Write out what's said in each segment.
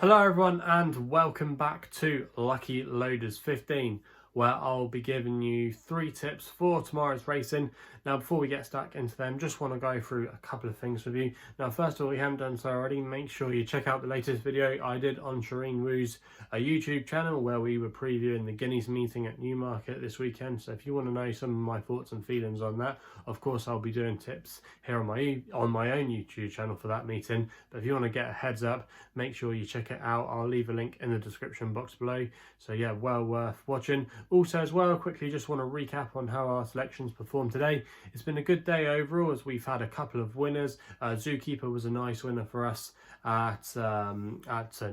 Hello everyone and welcome back to Lucky Loaders 15, where I'll be giving you 3 tips for tomorrow's racing. Now before we get stuck into them, just want to go through a couple of things with you. Now first of all, if you haven't done so already, make sure you check out the latest video I did on Shireen Wu's YouTube channel, where we were previewing the Guineas meeting at Newmarket this weekend. So if you want to know some of my thoughts and feelings on that, of course I'll be doing tips here on my own YouTube channel for that meeting. But if you want to get a heads up, make sure you check it out. I'll leave a link in the description box below. So yeah, well worth watching. Also as well, quickly just want to recap on how our selections performed today. It's been a good day overall, as we've had a couple of winners. Zookeeper was a nice winner for us at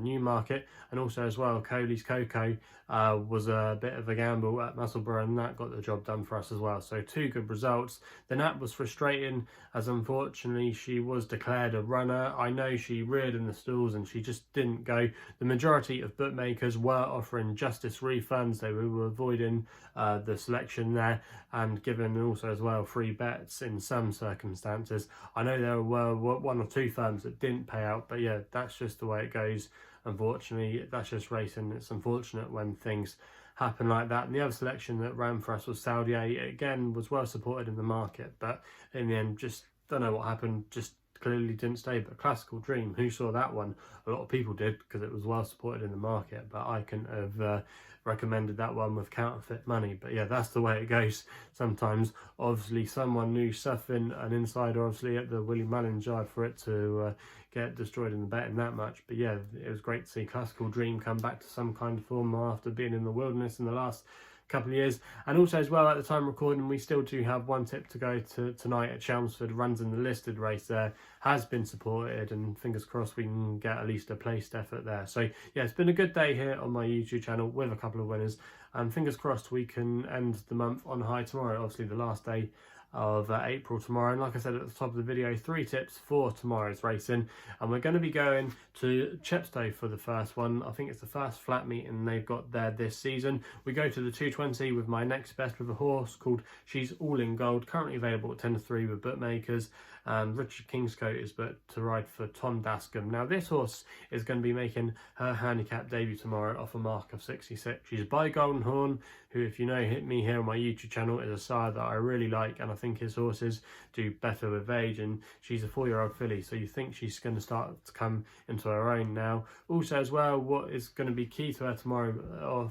Newmarket, and also as well Coley's Cocoa was a bit of a gamble at Musselburgh, and that got the job done for us as well. So 2 good results. The Nap was frustrating, as unfortunately she was declared a runner. I know she reared in the stalls and she just didn't go. The majority of bookmakers were offering justice refunds. They were avoiding the selection there and giving also as well free bets in some circumstances. I know there were 1 or 2 firms that didn't pay out, but yeah, that's just the way it goes. Unfortunately, that's just racing. It's unfortunate when things happen like that. And the other selection that ran for us was Saudi. It again was well supported in the market, but in the end, just don't know what happened, just clearly didn't stay. But Classical Dream, who saw that one? A lot of people did, because it was well supported in the market, but I couldn't have recommended that one with counterfeit money. But yeah, that's the way it goes sometimes. Obviously someone knew something, an insider obviously at the Willie Mullins yard, for it to get destroyed in the betting that much. But yeah, it was great to see Classical Dream come back to some kind of form after being in the wilderness in the last couple of years. And also as well, at the time recording, we still do have 1 tip to go to tonight at Chelmsford. Runs in the listed race there, has been supported, and fingers crossed we can get at least a placed effort there. So yeah, it's been a good day here on my YouTube channel with a couple of winners, and fingers crossed we can end the month on high tomorrow. Obviously the last day of April tomorrow, and like I said at the top of the video, 3 tips for tomorrow's racing. And we're going to be going to Chepstow for the first one. I think it's the first flat meeting they've got there this season. We go to the 220 with my next best, with a horse called She's All in Gold, currently available at 10-3 with bookmakers, and Richard Kingscote is booked to ride for Tom Dascombe. Now this horse is going to be making her handicap debut tomorrow off a mark of 66. She's by Golden Horn, who, if you know me here on my YouTube channel, is a sire that I really like, and I think his horses do better with age, and she's a 4-year-old filly, so you think she's going to start to come into her own now. Also as well, what is going to be key to her tomorrow,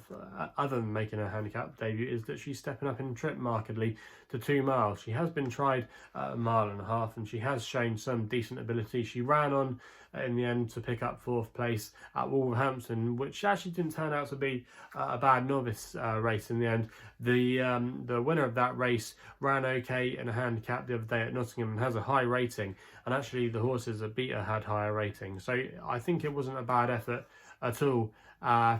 other than making her handicap debut, is that she's stepping up in trip markedly to 2 miles. She has been tried at 1.5 miles, and she has shown some decent ability. She ran on in the end to pick up 4th place at Wolverhampton, which actually didn't turn out to be a bad novice race in the end. The winner of that race ran okay in a handicap the other day at Nottingham and has a high rating, and actually the horses that beat her had higher ratings. So I think it wasn't a bad effort at all at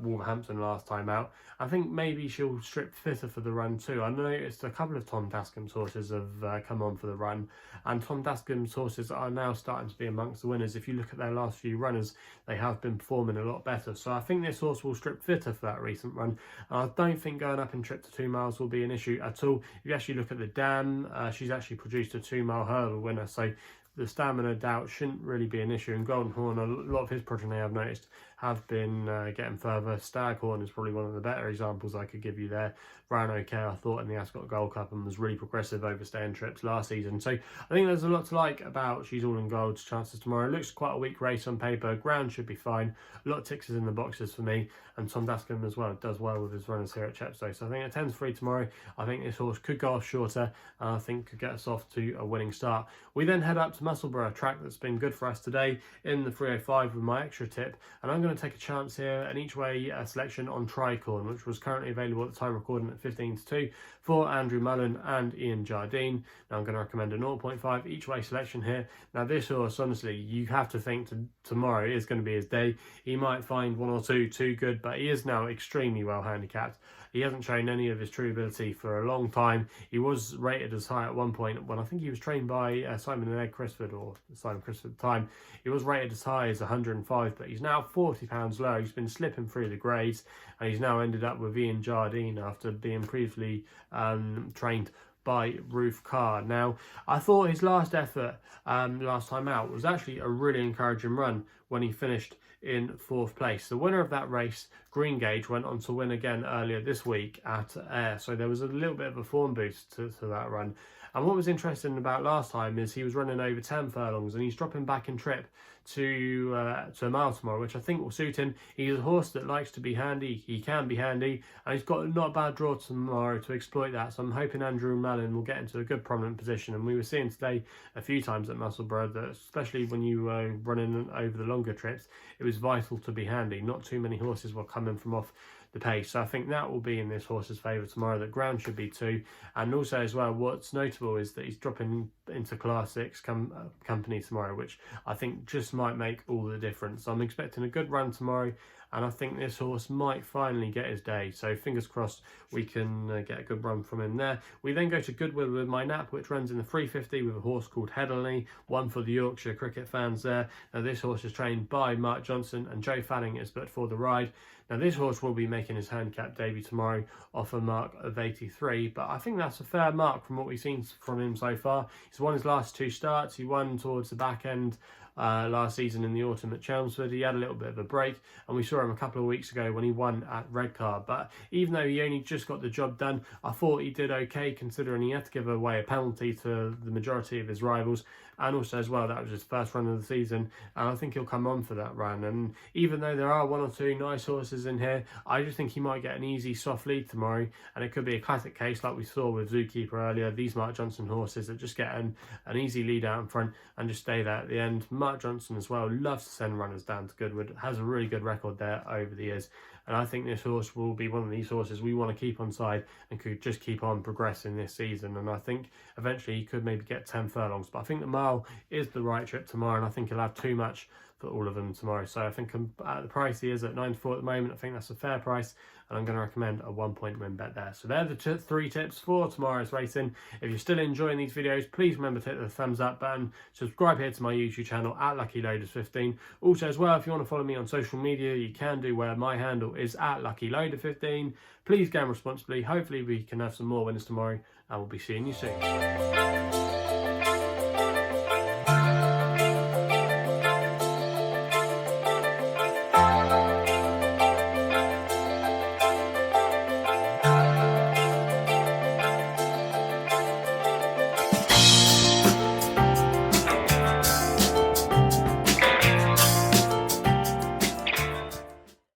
Wolverhampton last time out. I think maybe she'll strip fitter for the run too. I noticed a couple of Tom Dascombe's horses have come on for the run, and Tom Dascombe's horses are now starting to be amongst the winners. If you look at their last few runners, they have been performing a lot better. So I think this horse will strip fitter for that recent run. And I don't think going up in trip to 2 miles will be an issue at all. If you actually look at the dam, she's actually produced a 2-mile hurdle winner, so the stamina doubt shouldn't really be an issue. And Golden Horn, a lot of his progeny I've noticed have been getting further. Staghorn is probably one of the better examples I could give you there. Ran okay, I thought, in the Ascot Gold Cup, and was really progressive over staying trips last season. So I think there's a lot to like about She's All in Gold's chances tomorrow. It looks quite a weak race on paper. Ground should be fine. A lot of ticks in the boxes for me, and Tom Dascombe as well does well with his runners here at Chepstow. So I think at 10-3 tomorrow, I think this horse could go off shorter, and I think could get us off to a winning start. We then head up to Musselburgh, a track that's been good for us today, in the 305 with my extra tip, and I'm going to take a chance here, an each way selection on Tricorn, which was currently available at the time recording at 15-2 for Andrew Mullen and Ian Jardine. Now I'm going to recommend a 0.5 each way selection here. Now this horse, honestly, you have to think tomorrow is going to be his day. He might find 1 or 2 too good, but he is now extremely well handicapped. He hasn't shown any of his true ability for a long time. He was rated as high at one point when I think he was trained by Simon and Ed Crisford, or Simon Crisford at the time. He was rated as high as 105, but he's now £40 low. He's been slipping through the grades, and he's now ended up with Ian Jardine after being previously trained by Ruth Carr. Now, I thought his last effort last time out was actually a really encouraging run when he finished in 4th place. The winner of that race, Greengage, went on to win again earlier this week at Ayr, so there was a little bit of a form boost to that run. And what was interesting about last time is he was running over 10 furlongs and he's dropping back in trip to a mile tomorrow, which I think will suit him. He's a horse that likes to be handy. He can be handy, and he's got not a bad draw tomorrow to exploit that. So I'm hoping Andrew Mellon will get into a good prominent position. And we were seeing today a few times at Musselburgh that, especially when you were running over the longer trips, it was vital to be handy. Not too many horses were coming from off the pace, so I think that will be in this horse's favour tomorrow. The ground should be too, and also as well, what's notable is that he's dropping into Class 6 company tomorrow, which I think just might make all the difference. I'm expecting a good run tomorrow, and I think this horse might finally get his day, so fingers crossed we can get a good run from him there. We then go to Goodwood with My Nap, which runs in the 350 with a horse called Headingley, one for the Yorkshire cricket fans there. Now this horse is trained by Mark Johnson, and Joe Fanning is but for the ride. Now this horse will be making his handicap debut tomorrow off a mark of 83, but I think that's a fair mark from what we've seen from him so far. He's won his last 2 starts. He won towards the back end last season in the autumn at Chelmsford. He had a little bit of a break, and we saw him a couple of weeks ago when he won at Redcar. But even though he only just got the job done, I thought he did okay, considering he had to give away a penalty to the majority of his rivals, and also as well that was his first run of the season, and I think he'll come on for that run. And even though there are 1 or 2 nice horses in here, I just think he might get an easy soft lead tomorrow, and it could be a classic case like we saw with Zookeeper earlier. These Mark Johnson horses that just get an easy lead out in front and just stay there at the end. Mark Johnson as well loves to send runners down to Goodwood, has a really good record there over the years, and I think this horse will be one of these horses we want to keep on side and could just keep on progressing this season. And I think eventually he could maybe get 10 furlongs, but I think the mile is the right trip tomorrow, and I think he'll have too much for all of them tomorrow. So I think at the price he is at 9-4 at the moment, I think that's a fair price, and I'm going to recommend a 1-point win bet there. So they're the 3 tips for tomorrow's racing. If you're still enjoying these videos, please remember to hit the thumbs up button, subscribe here to my YouTube channel at LuckyLoaders15. Also as well, if you want to follow me on social media, you can do, where my handle is at LuckyLoader15. Please gamble responsibly. Hopefully we can have some more winners tomorrow, and we'll be seeing you soon.